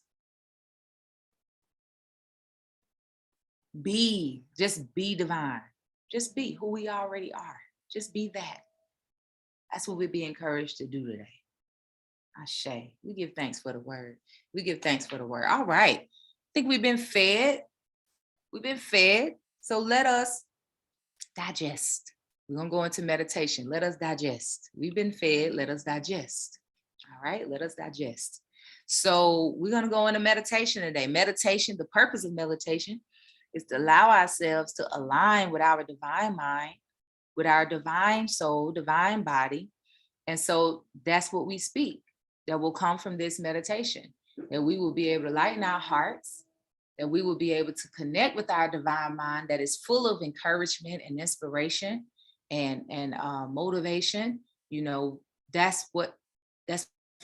just be divine, just be who we already are, just be that. That's what we'd be encouraged to do today. Ashe. We give thanks for the word. We give thanks for the word. All right. I think we've been fed. We've been fed. So let us digest. We're going to go into meditation. Let us digest. We've been fed. Let us digest. All right. Let us digest. So we're going to go into meditation today. Meditation, the purpose of meditation is to allow ourselves to align with our divine mind, with our divine soul, divine body. And so that's what we speak. That will come from this meditation, that we will be able to lighten our hearts, that we will be able to connect with our divine mind that is full of encouragement and inspiration and motivation. That's what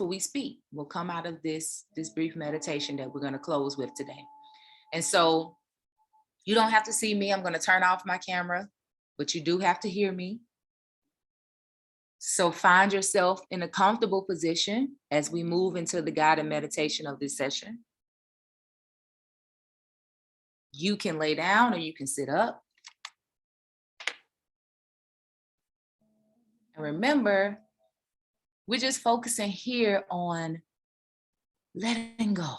we speak will come out of this brief meditation that we're going to close with today. And so you don't have to see me. I'm going to turn off my camera, but you do have to hear me. So find yourself in a comfortable position as we move into the guided meditation of this session. You can lay down or you can sit up. And remember, we're just focusing here on letting go.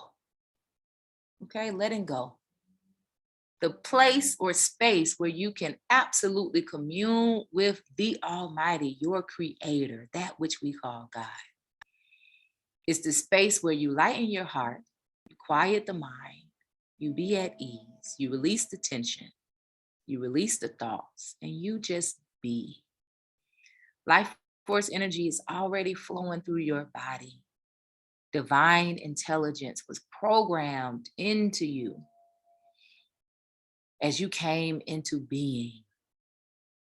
Okay, letting go. The place or space where you can absolutely commune with the Almighty, your creator, that which we call God. It's the space where you lighten your heart, you quiet the mind, You be at ease. You release the tension. You release the thoughts, and you just be. Life force energy is already flowing through your body. Divine intelligence was programmed into you as you came into being.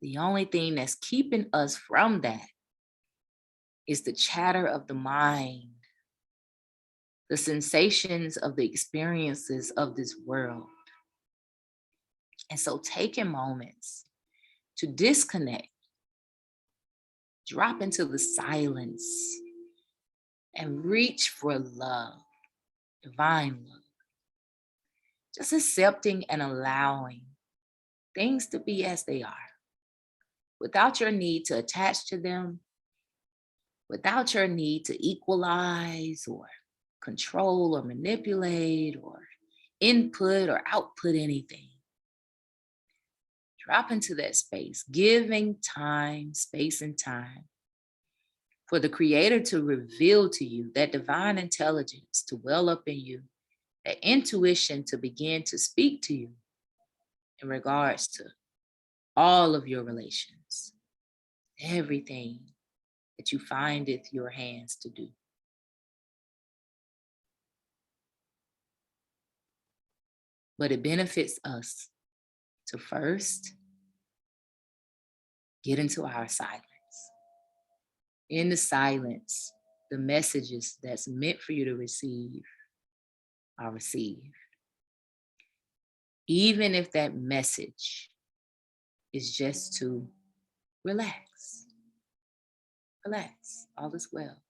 The only thing that's keeping us from that is the chatter of the mind, the sensations of the experiences of this world. And so taking moments to disconnect, drop into the silence, and reach for love, divine love. Just accepting and allowing things to be as they are, without your need to attach to them, without your need to equalize or control or manipulate or input or output anything. Drop into that space, giving time, space, and time for the Creator to reveal to you that divine intelligence to well up in you, that intuition to begin to speak to you in regards to all of your relations, everything that you findeth your hands to do. But it benefits us to first get into our silence. In the silence, the messages that's meant for you to receive are received. Even if that message is just to relax. Relax, all is well.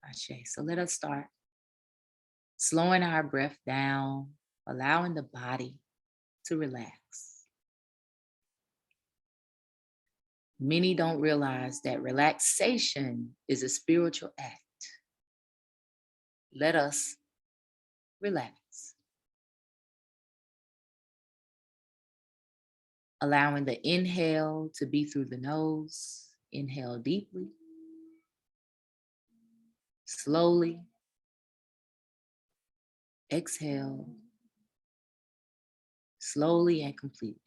Ashe. So let us start slowing our breath down, allowing the body to relax. Many don't realize that relaxation is a spiritual act. Let us relax. Allowing the inhale to be through the nose. Inhale deeply, slowly. Exhale, slowly and completely.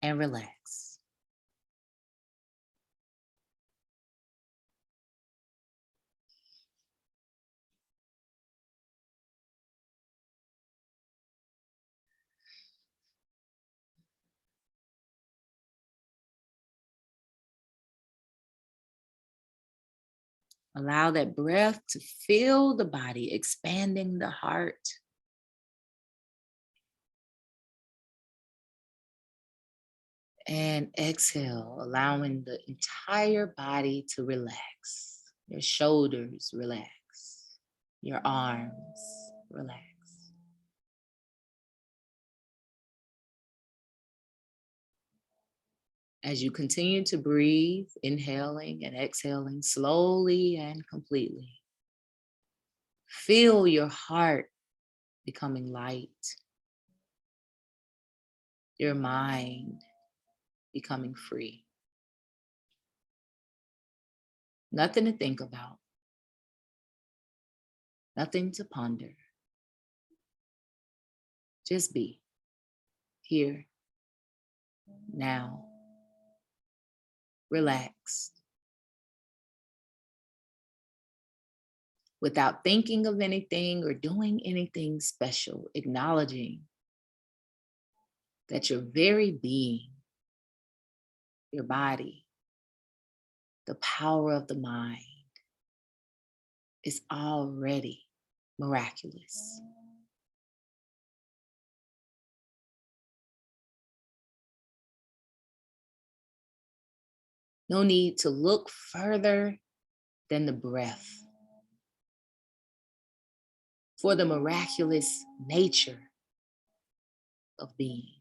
And relax. Allow that breath to fill the body, expanding the heart. And exhale, allowing the entire body to relax. Your shoulders relax. Your arms relax. As you continue to breathe, inhaling and exhaling slowly and completely, feel your heart becoming light, your mind becoming free. Nothing to think about, nothing to ponder. Just be here, now, relaxed, without thinking of anything or doing anything special, acknowledging that your very being, your body, the power of the mind is already miraculous. No need to look further than the breath for the miraculous nature of being.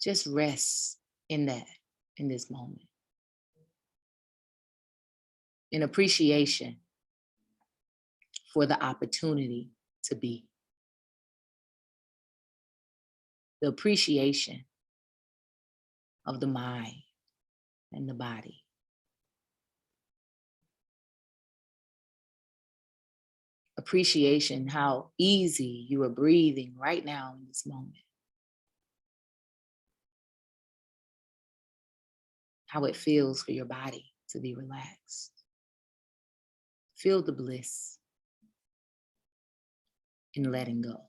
Just rest in that, in this moment. In appreciation for the opportunity to be. The appreciation of the mind and the body. appreciation, how easy you are breathing right now in this moment. How it feels for your body to be relaxed. Feel the bliss in letting go.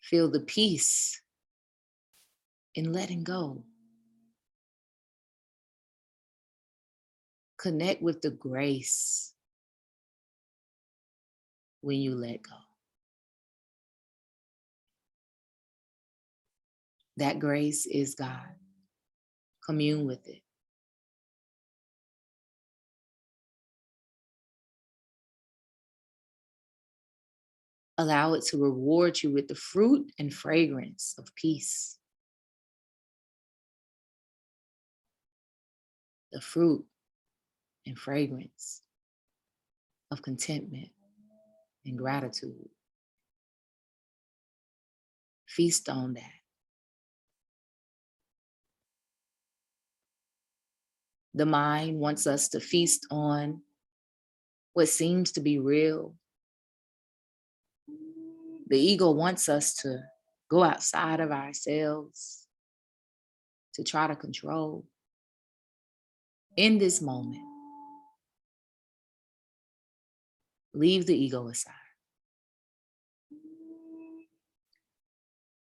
Feel the peace in letting go. Connect with the grace when you let go. That grace is God. Commune with it. Allow it to reward you with the fruit and fragrance of peace. The fruit and fragrance of contentment and gratitude. Feast on that. The mind wants us to feast on what seems to be real. The ego wants us to go outside of ourselves to try to control. In this moment, leave the ego aside.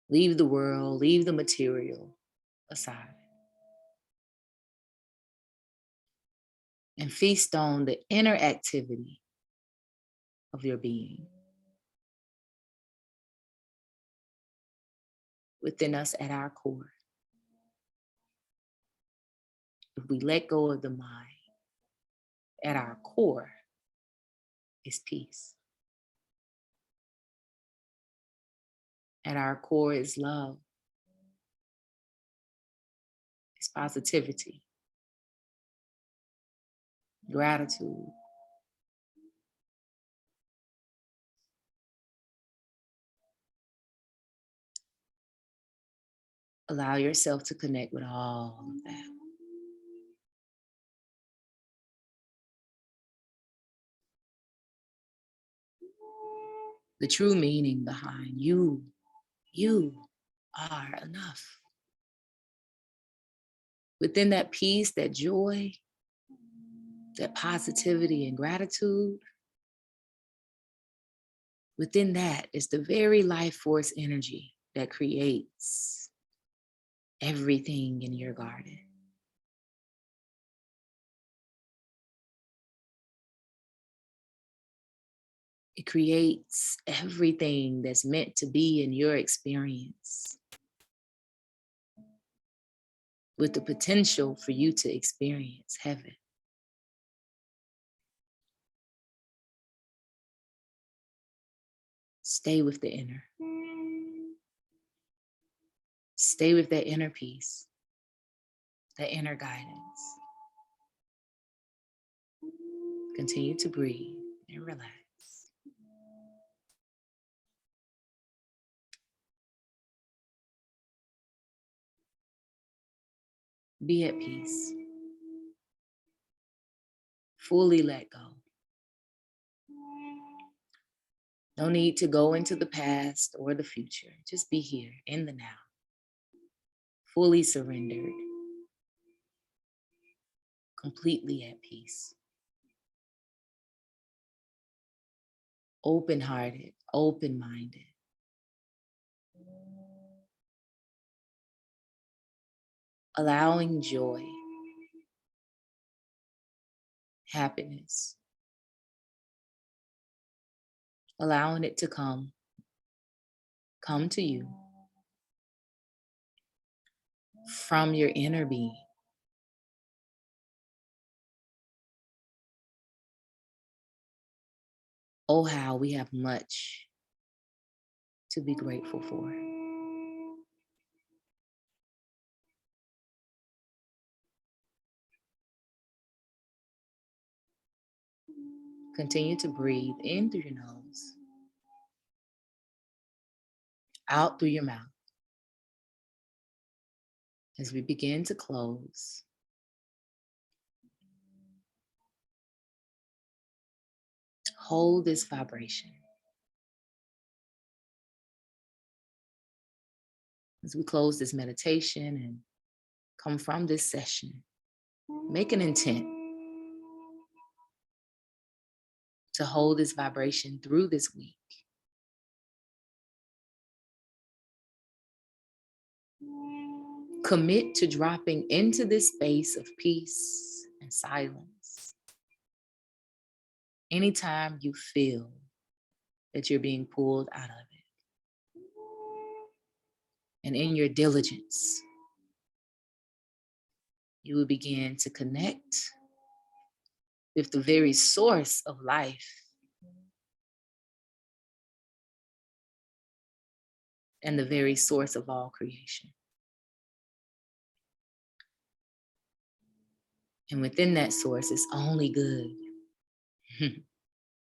Leave the world, leave the material aside. And feast on the inner activity of your being. Within us at our core. If we let go of the mind, at our core is peace. At our core is love. It's positivity. Gratitude. Allow yourself to connect with all of that. The true meaning behind you are enough. Within that peace, that joy, that positivity and gratitude, within that is the very life force energy that creates everything in your garden. It creates everything that's meant to be in your experience, with the potential for you to experience heaven. Stay with the inner. Stay with that inner peace, that inner guidance. Continue to breathe and relax. Be at peace. Fully let go. No need to go into the past or the future. Just be here in the now. Fully surrendered. Completely at peace. Open-hearted, open-minded. Allowing joy, happiness, allowing it to come to you from your inner being. Oh, how we have much to be grateful for. Continue to breathe in through your nose, out through your mouth. As we begin to close, Hold this vibration. As we close this meditation and come from this session, make an intent to hold this vibration through this week. Commit to dropping into this space of peace and silence anytime you feel that you're being pulled out of it. And in your diligence, you will begin to connect with the very source of life and the very source of all creation. And within that source, it's only good.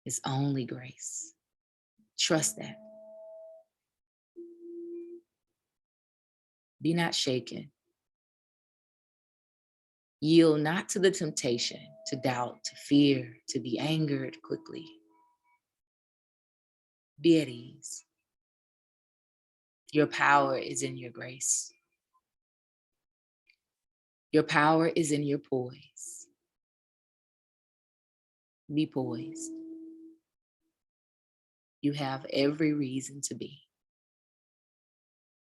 It's only grace. Trust that. Be not shaken. Yield not to the temptation, to doubt, to fear, to be angered quickly. Be at ease. Your power is in your grace. Your power is in your poise. Be poised. You have every reason to be.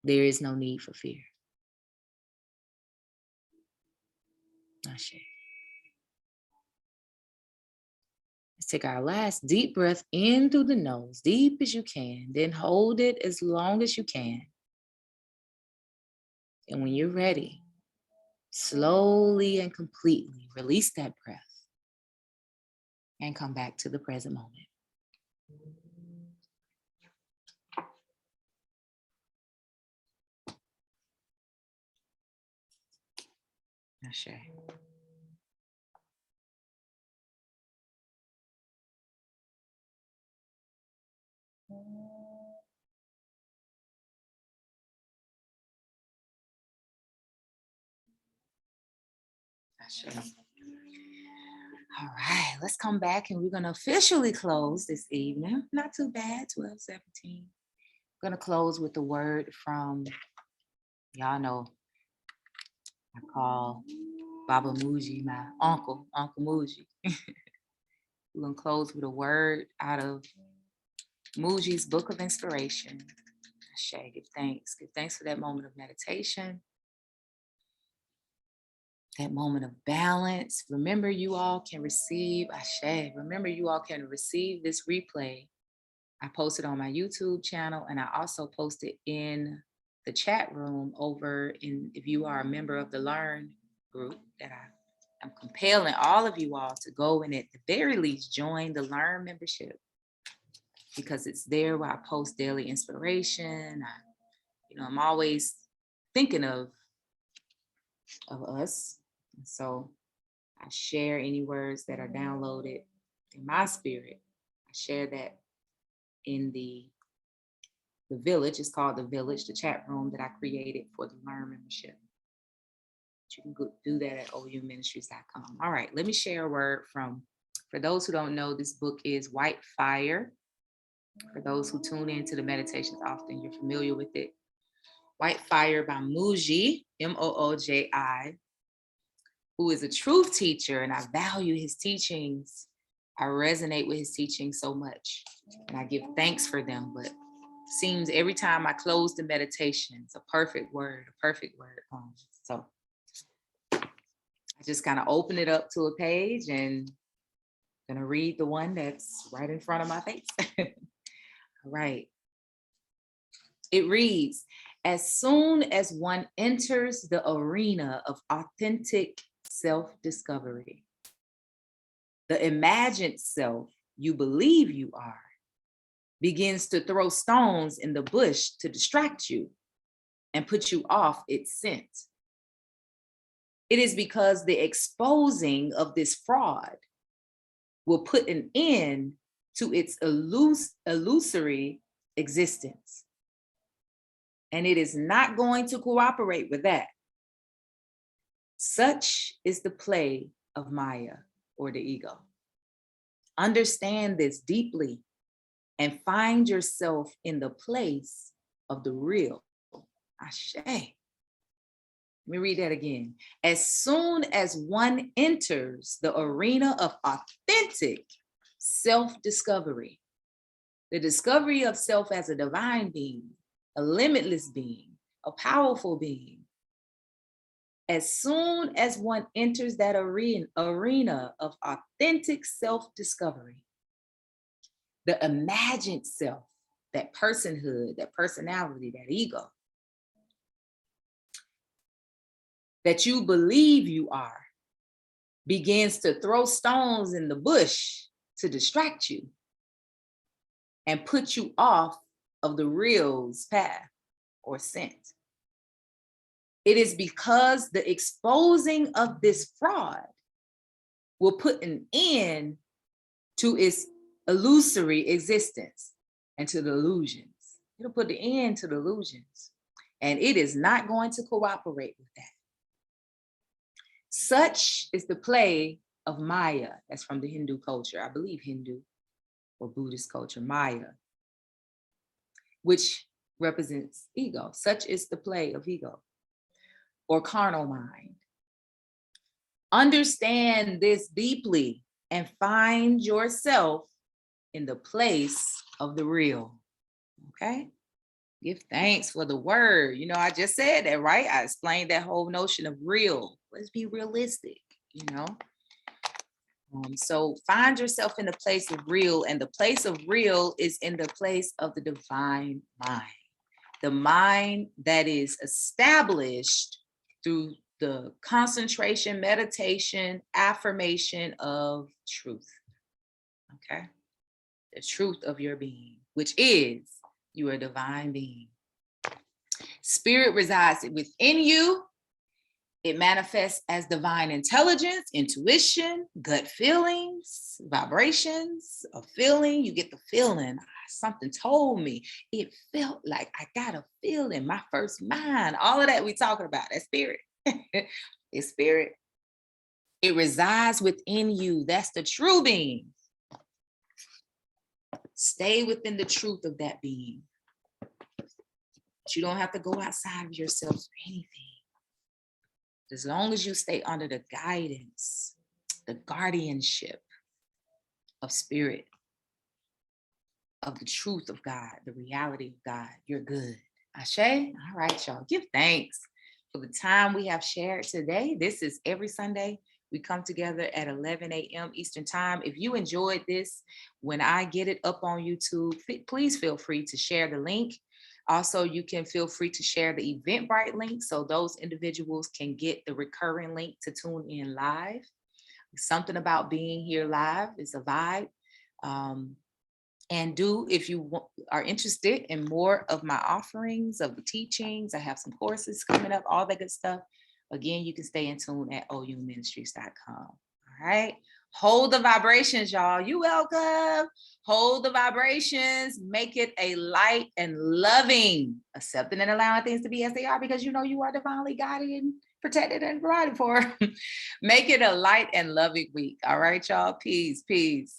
There is no need for fear. Ashe. Let's take our last deep breath in through the nose, deep as you can, then hold it as long as you can. And when you're ready, slowly and completely release that breath and come back to the present moment. Ashe. Ashe. All right, let's come back and we're going to officially close this evening. Not too bad, 12:17. We're going to close with a word from, y'all know, I call Baba Muji my uncle, Uncle Muji. We're going to close with a word out of Muji's Book of Inspiration. Ashe, give thanks. Give thanks for that moment of meditation, that moment of balance. Remember, you all can receive, Ashe, remember you all can receive this replay. I posted on my YouTube channel, and I also posted in the chat room over in, if you are a member of the Learn group, that I'm compelling all of you all to go and at the very least join the Learn membership, because it's there where I post daily inspiration. I'm always thinking of us. And so I share any words that are downloaded in my spirit. I share that in the village. It's called the village, the chat room that I created for the Learn membership. You can go do that at ouministries.com. All right, let me share a word from, for those who don't know, this book is White Fire. For those who tune into the meditations often, you're familiar with it. White Fire by Mooji, Mooji, who is a truth teacher, and I value his teachings. I resonate with his teachings so much, and I give thanks for them. But it seems every time I close the meditation, it's a perfect word comes. So I just kind of open it up to a page and I'm gonna read the one that's right in front of my face. All right. It reads, as soon as one enters the arena of authentic self-discovery, the imagined self you believe you are begins to throw stones in the bush to distract you and put you off its scent. It is because the exposing of this fraud will put an end to its illusory existence. And it is not going to cooperate with that. Such is the play of Maya, or the ego. Understand this deeply and find yourself in the place of the real. Ashe. Let me read that again. As soon as one enters the arena of authentic self-discovery, the discovery of self as a divine being, a limitless being, a powerful being, as soon as one enters that arena of authentic self-discovery, the imagined self, that personhood, that personality, that ego, that you believe you are, begins to throw stones in the bush to distract you and put you off of the real's path or scent. It is because the exposing of this fraud will put an end to its illusory existence and to the illusions. It'll put the end to the illusions, and it is not going to cooperate with that. Such is the play of Maya. That's from the Hindu culture, I believe Hindu or Buddhist culture, Maya, which represents ego. Such is the play of ego or carnal mind. Understand this deeply and find yourself in the place of the real. Okay? Give thanks for the word. You know, I just said that, right? I explained that whole notion of real. Let's be realistic, you know? So find yourself in the place of real, and the place of real is in the place of the divine mind. The mind that is established through the concentration, meditation, affirmation of truth. Okay? The truth of your being, which is you are a divine being. Spirit resides within you. It manifests as divine intelligence, intuition, gut feelings, vibrations, a feeling. You get the feeling. Something told me. It felt like I got a feeling. My first mind. All of that we talking about. That spirit. It's spirit. It resides within you. That's the true being. Stay within the truth of that being. You don't have to go outside of yourself for anything. As long as you stay under the guidance, the guardianship of spirit, of the truth of God, the reality of God, you're good. Ashe? All right, y'all. Give thanks for the time we have shared today. This is every Sunday. We come together at 11 a.m. Eastern time. If you enjoyed this, when I get it up on YouTube, please feel free to share the link. Also, you can feel free to share the Eventbrite link so those individuals can get the recurring link to tune in live. Something about being here live is a vibe. And if you are interested in more of my offerings, of the teachings, I have some courses coming up, all that good stuff. Again, you can stay in tune at ouministries.com. All right. Hold the vibrations, y'all. You welcome. Hold the vibrations. Make it a light and loving, accepting and allowing things to be as they are, because you know you are divinely guided and protected and provided for. Make it a light and loving week. All right, y'all. Peace, peace.